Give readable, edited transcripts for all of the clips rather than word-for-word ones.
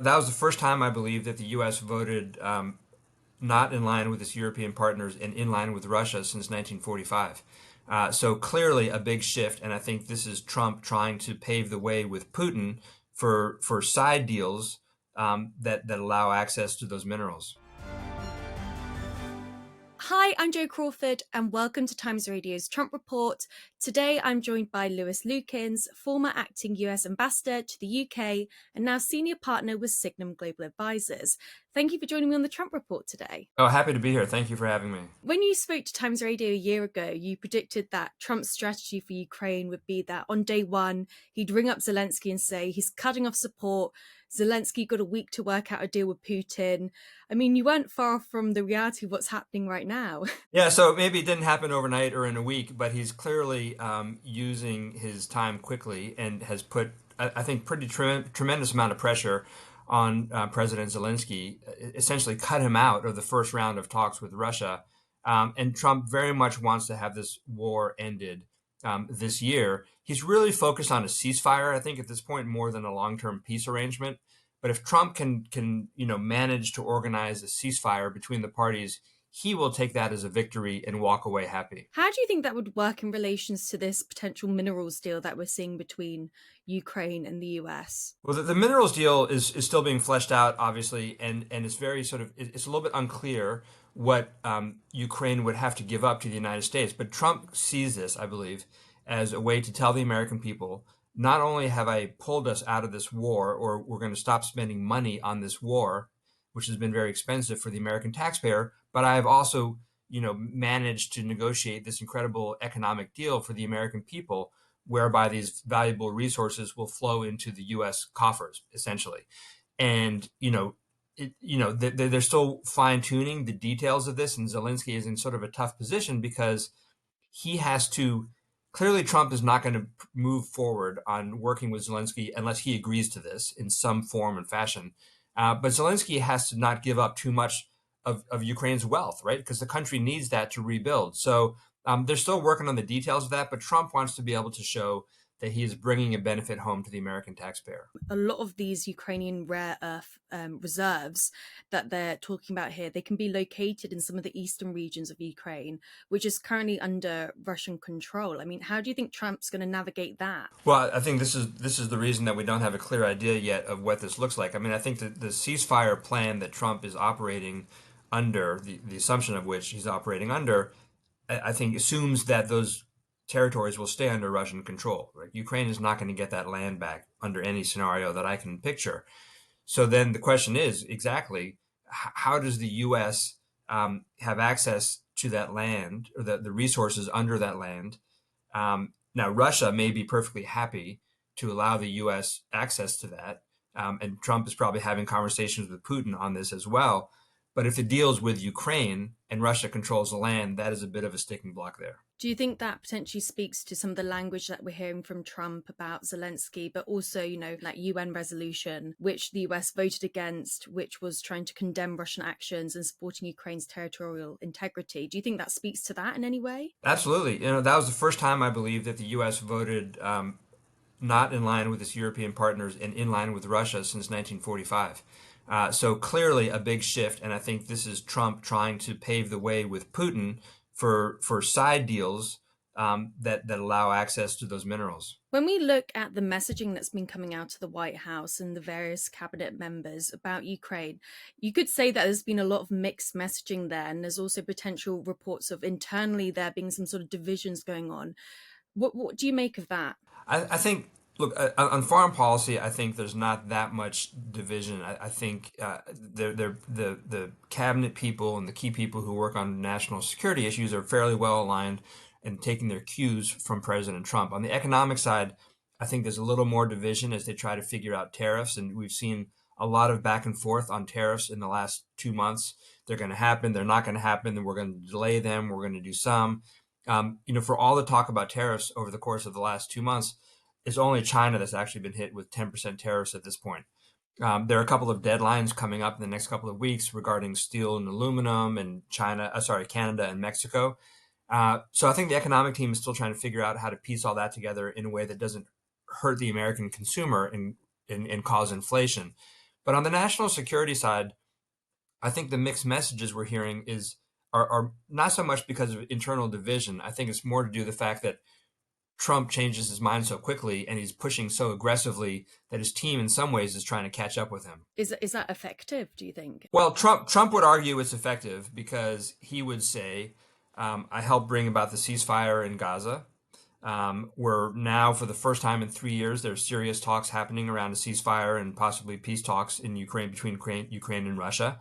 That was the first time I believe that the U.S. voted not in line with its European partners and in line with Russia since 1945. So clearly a big shift, and I think this is Trump trying to pave the way with Putin for side deals that allow access to those minerals. Hi, I'm Jo Crawford, and welcome to Times Radio's Trump Report. Today, I'm joined by Lukens, former acting US ambassador to the UK and now senior partner with Signum Global Advisors. Thank you for joining me on the Trump Report today. Oh, happy to be here. Thank you for having me. When you spoke to Times Radio a year ago, you predicted that Trump's strategy for Ukraine would be that on day one, he'd ring up Zelensky and say he's cutting off support. Zelensky got a week to work out a deal with Putin. I mean, you weren't far from the reality of what's happening right now. Yeah, so maybe it didn't happen overnight or in a week, but he's clearly using his time quickly and has put, I think, pretty tremendous amount of pressure on President Zelensky, essentially cut him out of the first round of talks with Russia. And Trump very much wants to have this war ended this year. He's really focused on a ceasefire, I think, at this point, more than a long-term peace arrangement. But if Trump can manage to organize a ceasefire between the parties, he will take that as a victory and walk away happy. How do you think that would work in relations to this potential minerals deal that we're seeing between Ukraine and the US? Well, the minerals deal is still being fleshed out, obviously, and it's very sort of it's a little bit unclear what Ukraine would have to give up to the United States. But Trump sees this, I believe, as a way to tell the American people, not only have I pulled us out of this war, or we're going to stop spending money on this war, which has been very expensive for the American taxpayer, but I have also, managed to negotiate this incredible economic deal for the American people, whereby these valuable resources will flow into the U.S. coffers, essentially. And they're still fine tuning the details of this, and Zelensky is in sort of a tough position because he has to. Clearly, Trump is not going to move forward on working with Zelensky unless he agrees to this in some form and fashion. But Zelensky has to not give up too much of Ukraine's wealth, right? Because the country needs that to rebuild. So they're still working on the details of that, but Trump wants to be able to show that he is bringing a benefit home to the American taxpayer. A lot of these Ukrainian rare earth reserves that they're talking about here, they can be located in some of the eastern regions of Ukraine, which is currently under Russian control. I mean, how do you think Trump's going to navigate that? Well, I think this is the reason that we don't have a clear idea yet of what this looks like. I mean, I think that the ceasefire plan that Trump is operating under, the assumption of which he's operating under, I think assumes that those territories will stay under Russian control. Right? Ukraine is not going to get that land back under any scenario that I can picture. So then the question is exactly how does the U.S. Have access to that land, or the resources under that land? Now, Russia may be perfectly happy to allow the U.S. access to that, and Trump is probably having conversations with Putin on this as well. But if it deals with Ukraine and Russia controls the land, that is a bit of a sticking block there. Do you think that potentially speaks to some of the language that we're hearing from Trump about Zelensky, but also, like UN resolution, which the US voted against, which was trying to condemn Russian actions and supporting Ukraine's territorial integrity? Do you think that speaks to that in any way? Absolutely. That was the first time I believe that the U.S. voted not in line with its European partners and in line with Russia since 1945. So clearly a big shift, and I think this is Trump trying to pave the way with Putin for side deals that allow access to those minerals. When we look at the messaging that's been coming out of the White House and the various cabinet members about Ukraine, you could say that there's been a lot of mixed messaging there, and there's also potential reports of internally there being some sort of divisions going on. What do you make of that? I think, look, on foreign policy, I think there's not that much division. I think the cabinet people and the key people who work on national security issues are fairly well aligned and taking their cues from President Trump. On the economic side, I think there's a little more division as they try to figure out tariffs, and we've seen a lot of back and forth on tariffs in the last 2 months. They're going to happen, they're not going to happen, then we're going to delay them, we're going to do some. For all the talk about tariffs over the course of the last 2 months, it's only China that's actually been hit with 10% tariffs at this point. There are a couple of deadlines coming up in the next couple of weeks regarding steel and aluminum and Canada and Mexico. So I think the economic team is still trying to figure out how to piece all that together in a way that doesn't hurt the American consumer and cause inflation. But on the national security side, I think the mixed messages we're hearing are not so much because of internal division. I think it's more to do with the fact that Trump changes his mind so quickly and he's pushing so aggressively that his team in some ways is trying to catch up with him. Is that effective, do you think? Well, Trump would argue it's effective because he would say, I helped bring about the ceasefire in Gaza. We're now, for the first time in 3 years, there's serious talks happening around a ceasefire and possibly peace talks in Ukraine between Ukraine and Russia.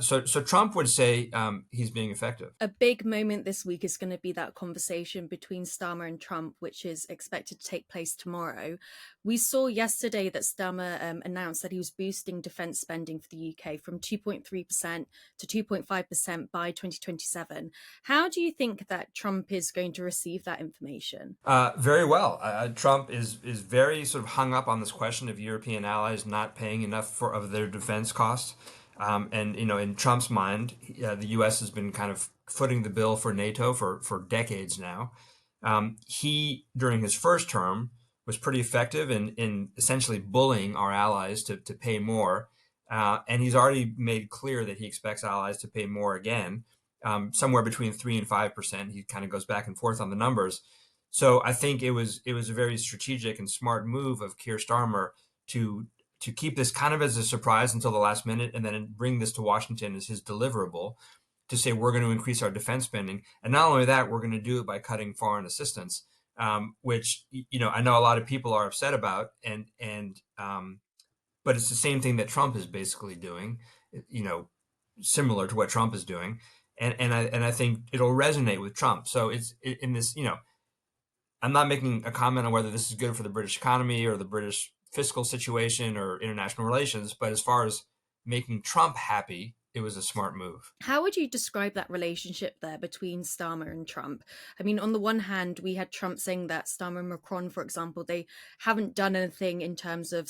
So Trump would say he's being effective. A big moment this week is going to be that conversation between Starmer and Trump, which is expected to take place tomorrow. We saw yesterday that Starmer announced that he was boosting defence spending for the UK from 2.3% to 2.5% by 2027. How do you think that Trump is going to receive that information? Very well. Trump is very sort of hung up on this question of European allies not paying enough of their defense costs. And in Trump's mind, the U.S. has been kind of footing the bill for NATO for decades now. He, during his first term, was pretty effective in essentially bullying our allies to pay more. And he's already made clear that he expects allies to pay more again, somewhere between 3% and 5%. He kind of goes back and forth on the numbers. So I think it was a very strategic and smart move of Keir Starmer to keep this kind of as a surprise until the last minute and then bring this to Washington as his deliverable to say we're going to increase our defense spending. And not only that, we're going to do it by cutting foreign assistance, which, I know a lot of people are upset about. But it's the same thing that Trump is basically doing, similar to what Trump is doing. And I think it'll resonate with Trump. So it's in this, I'm not making a comment on whether this is good for the British economy or the British fiscal situation or international relations, but as far as making Trump happy, it was a smart move. How would you describe that relationship there between Starmer and Trump? I mean, on the one hand, we had Trump saying that Starmer and Macron, for example, they haven't done anything in terms of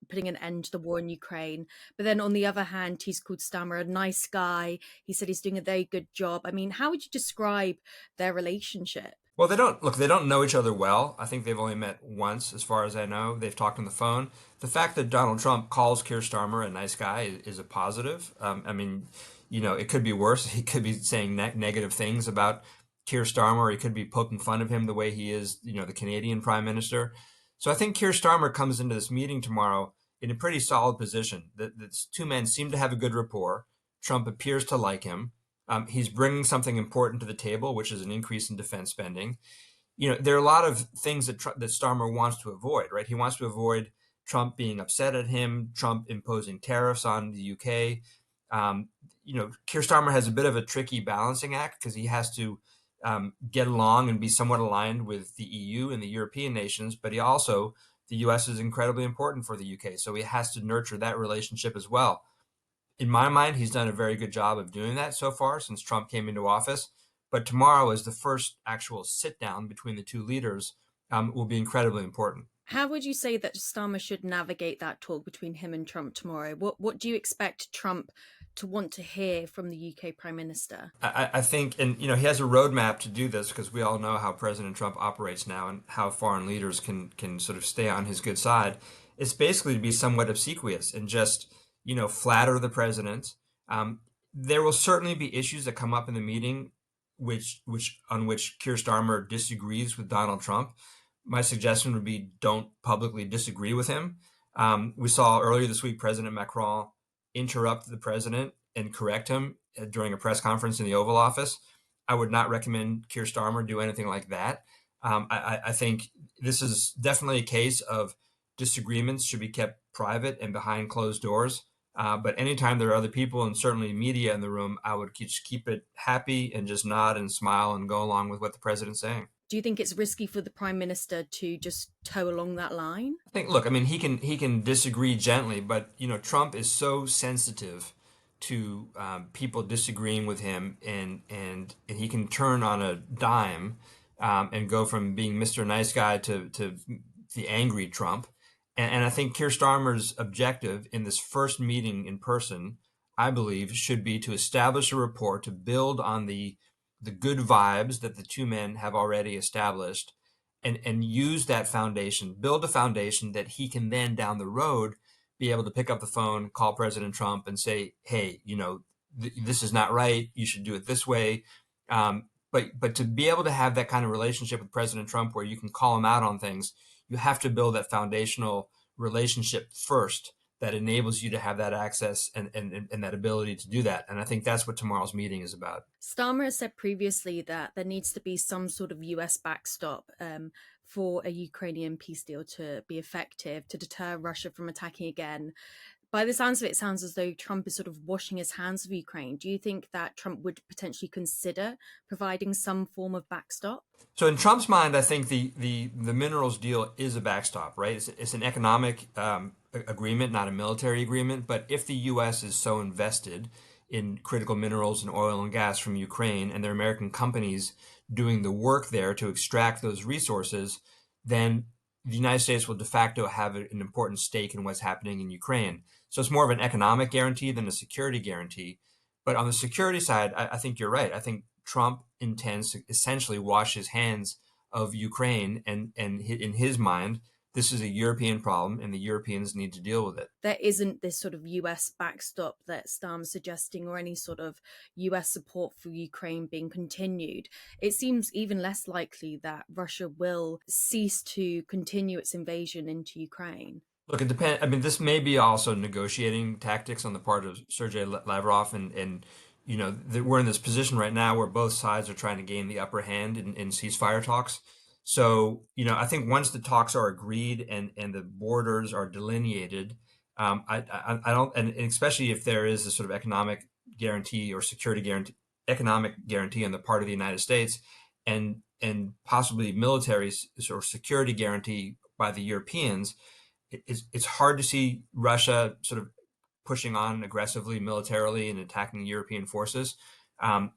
putting an end to the war in Ukraine. But then on the other hand, he's called Starmer a nice guy. He said he's doing a very good job. I mean, how would you describe their relationship? Well, they don't know each other well. I think they've only met once, as far as I know. They've talked on the phone. The fact that Donald Trump calls Keir Starmer a nice guy is a positive. It could be worse. He could be saying negative things about Keir Starmer. He could be poking fun of him the way he is, the Canadian Prime Minister. So I think Keir Starmer comes into this meeting tomorrow in a pretty solid position. The two men seem to have a good rapport. Trump appears to like him. He's bringing something important to the table, which is an increase in defense spending. There are a lot of things that Starmer wants to avoid, right? He wants to avoid Trump being upset at him, Trump imposing tariffs on the UK. Keir Starmer has a bit of a tricky balancing act because he has to get along and be somewhat aligned with the EU and the European nations, but the US is incredibly important for the UK, so he has to nurture that relationship as well. In my mind, he's done a very good job of doing that so far since Trump came into office. But tomorrow is the first actual sit down between the two leaders, will be incredibly important. How would you say that Starmer should navigate that talk between him and Trump tomorrow? What do you expect Trump to want to hear from the UK Prime Minister? I think, and he has a roadmap to do this because we all know how President Trump operates now and how foreign leaders can sort of stay on his good side. It's basically to be somewhat obsequious and just flatter the president. There will certainly be issues that come up in the meeting, on which Keir Starmer disagrees with Donald Trump. My suggestion would be don't publicly disagree with him. We saw earlier this week President Macron interrupt the president and correct him during a press conference in the Oval Office. I would not recommend Keir Starmer do anything like that. I think this is definitely a case of disagreements should be kept private and behind closed doors. But anytime there are other people and certainly media in the room, I would just keep it happy and just nod and smile and go along with what the president's saying. Do you think it's risky for the Prime Minister to just toe along that line? He can disagree gently, but Trump is so sensitive to people disagreeing with him, and he can turn on a dime and go from being Mr. Nice Guy to the angry Trump. And I think Keir Starmer's objective in this first meeting in person, I believe, should be to establish a rapport, to build on the good vibes that the two men have already established, and use that foundation, build a foundation that he can then down the road be able to pick up the phone, call President Trump, and say, "Hey, this is not right. You should do it this way." But to be able to have that kind of relationship with President Trump, where you can call him out on things, you have to build that foundational relationship first that enables you to have that access and that ability to do that. And I think that's what tomorrow's meeting is about. Starmer has said previously that there needs to be some sort of US backstop for a Ukrainian peace deal to be effective, to deter Russia from attacking again. By the sounds of it, it sounds as though Trump is sort of washing his hands of Ukraine. Do you think that Trump would potentially consider providing some form of backstop? So in Trump's mind, I think the minerals deal is a backstop, right? It's an economic agreement, not a military agreement. But if the U.S. is so invested in critical minerals and oil and gas from Ukraine, and there are American companies doing the work there to extract those resources, then the United States will de facto have an important stake in what's happening in Ukraine. So it's more of an economic guarantee than a security guarantee. But on the security side, I think you're right. I think Trump intends to essentially wash his hands of Ukraine, and in his mind, this is a European problem, and the Europeans need to deal with it. There isn't this sort of US backstop that Starmer's suggesting, or any sort of US support for Ukraine being continued. It seems even less likely that Russia will cease to continue its invasion into Ukraine. Look, it depends. I mean, this may be also negotiating tactics on the part of Sergei Lavrov, and we're in this position right now where both sides are trying to gain the upper hand in ceasefire talks. So, I think once the talks are agreed and the borders are delineated, I don't, and especially if there is a sort of economic guarantee or security guarantee, economic guarantee on the part of the United States, and possibly military or security guarantee by the Europeans, it's hard to see Russia sort of pushing on aggressively militarily and attacking European forces. I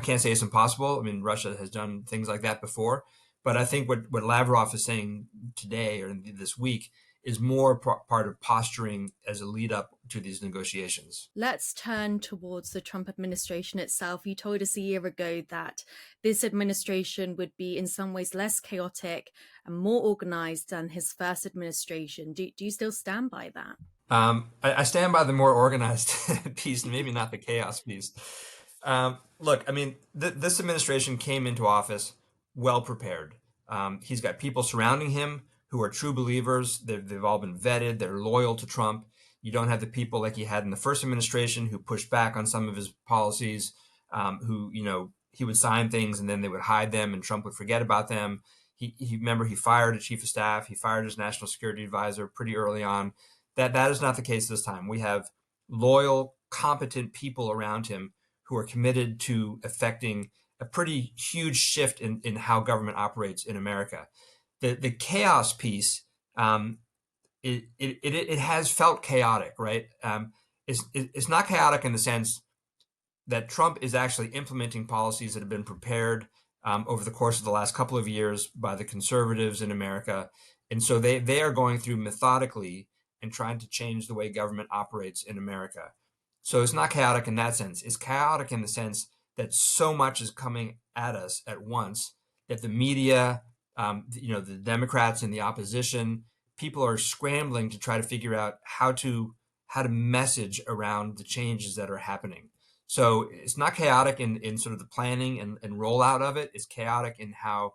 can't say it's impossible. I mean, Russia has done things like that before. But I think what Lavrov is saying today or this week is more part of posturing as a lead up to these negotiations. Let's turn towards the Trump administration itself. You told us a year ago that this administration would be in some ways less chaotic and more organized than his first administration. Do you still stand by that? I stand by the more organized piece, maybe not the chaos piece. Look, I mean, this administration came into office well prepared. He's got people surrounding him who are true believers. They've all been vetted. They're loyal to Trump. You don't have the people like he had in the first administration who pushed back on some of his policies, who, he would sign things and then they would hide them and Trump would forget about them. Remember, he fired a chief of staff. He fired his national security advisor pretty early on. That is not the case this time. We have loyal, competent people around him who are committed to effecting a pretty huge shift in how government operates in America. The chaos piece, it has felt chaotic, right? It's not chaotic in the sense that Trump is actually implementing policies that have been prepared over the course of the last couple of years by the conservatives in America. And so they are going through methodically and trying to change the way government operates in America. So it's not chaotic in that sense. It's chaotic in the sense that so much is coming at us at once that the media, the Democrats and the opposition, people are scrambling to try to figure out how to message around the changes that are happening. So it's not chaotic in sort of the planning and rollout of it. It's chaotic in how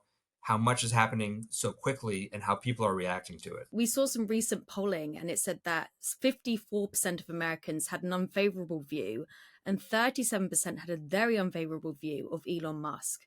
much is happening so quickly and how people are reacting to it. We saw some recent polling and it said that 54% of Americans had an unfavorable view and 37% had a very unfavorable view of Elon Musk.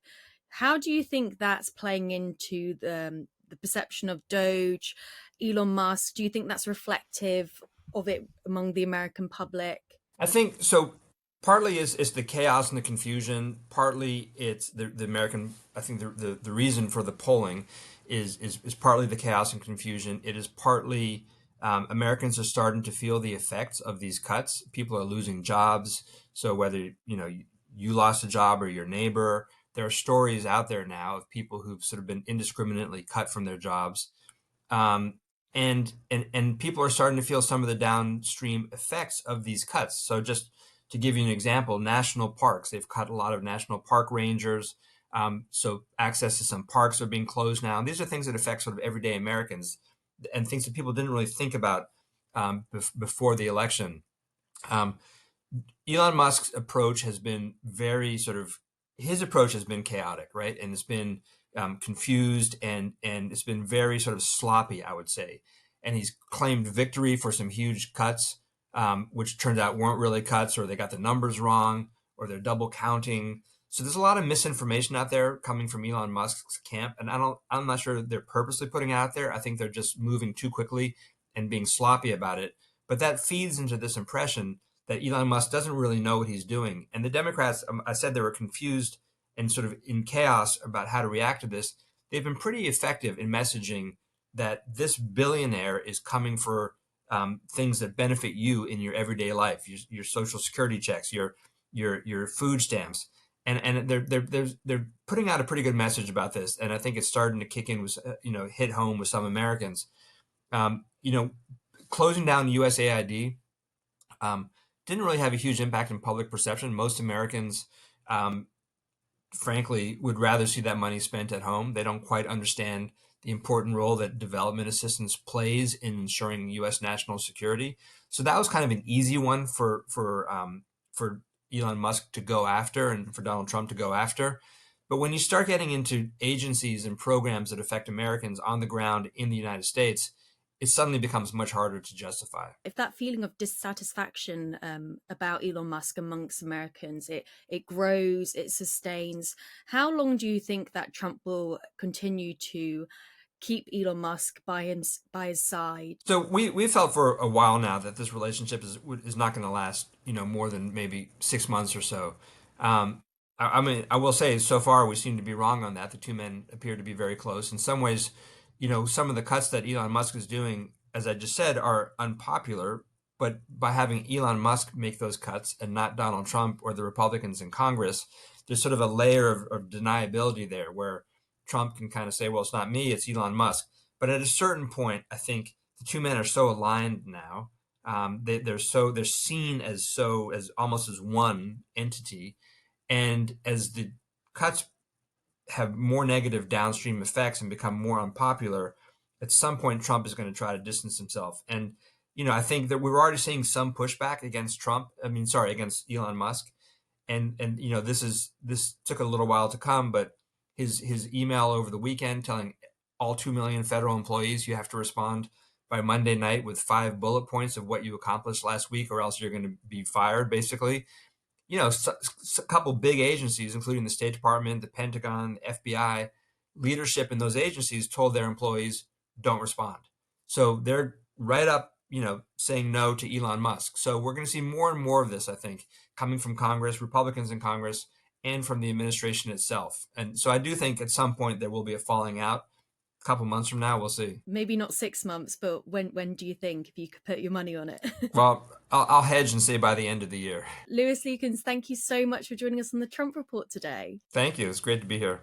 How do you think that's playing into the perception of Doge, Elon Musk? Do you think that's reflective of it among the American public? I think so. Partly it's the chaos and the confusion. Partly it's the American. I think the reason for the polling is partly the chaos and confusion. It is partly Americans are starting to feel the effects of these cuts. People are losing jobs. So whether you lost a job or your neighbor, there are stories out there now of people who've sort of been indiscriminately cut from their jobs. And people are starting to feel some of the downstream effects of these cuts. So just to give you an example, national parks, they've cut a lot of national park rangers. So access to some parks are being closed now. And these are things that affect sort of everyday Americans and things that people didn't really think about before the election. Um, Elon Musk's approach has been his approach has been chaotic, right? And it's been confused and it's been very sort of sloppy, I would say. And he's claimed victory for some huge cuts, which turned out weren't really cuts, or they got the numbers wrong, or they're double counting. So there's a lot of misinformation out there coming from Elon Musk's camp, and I'm not sure they're purposely putting it out there. I think they're just moving too quickly and being sloppy about it. But that feeds into this impression that Elon Musk doesn't really know what he's doing. And the Democrats, I said they were confused and sort of in chaos about how to react to this. They've been pretty effective in messaging that this billionaire is coming for things that benefit you in your everyday life, your social security checks, your food stamps, and they're putting out a pretty good message about this. And I think it's starting to kick in with hit home with some Americans. Closing down USAID didn't really have a huge impact in public perception. Most Americans, frankly, would rather see that money spent at home. They don't quite understand the important role that development assistance plays in ensuring U.S. national security. So that was kind of an easy one for Elon Musk to go after and for Donald Trump to go after. But when you start getting into agencies and programs that affect Americans on the ground in the United States, it suddenly becomes much harder to justify. If that feeling of dissatisfaction about Elon Musk amongst Americans, it grows, it sustains, how long do you think that Trump will continue to keep Elon Musk by his side? So we felt for a while now that this relationship is not going to last, more than maybe 6 months or so. I mean, I will say so far we seem to be wrong on that. The two men appear to be very close. In some ways, some of the cuts that Elon Musk is doing, as I just said, are unpopular. But by having Elon Musk make those cuts and not Donald Trump or the Republicans in Congress, there's sort of a layer of deniability there where Trump can kind of say, well, it's not me, it's Elon Musk. But at a certain point, I think the two men are so aligned now. They're seen as almost as one entity. And as the cuts have more negative downstream effects and become more unpopular, at some point Trump is going to try to distance himself. And I think that we're already seeing some pushback against against Elon Musk. And this took a little while to come, but his email over the weekend telling all 2 million federal employees you have to respond by Monday night with 5 bullet points of what you accomplished last week, or else you're going to be fired, basically. A couple big agencies, including the State Department, the Pentagon, the FBI, leadership in those agencies told their employees, don't respond. So they're right up, saying no to Elon Musk. So we're going to see more and more of this, I think, coming from Congress, Republicans in Congress, and from the administration itself. And so I do think at some point there will be a falling out. A couple months from now, we'll see. Maybe not 6 months, but when do you think, if you could put your money on it? Well, I'll hedge and say by the end of the year. Lewis Lukens, thank you so much for joining us on the Trump Report today. Thank you. It's great to be here.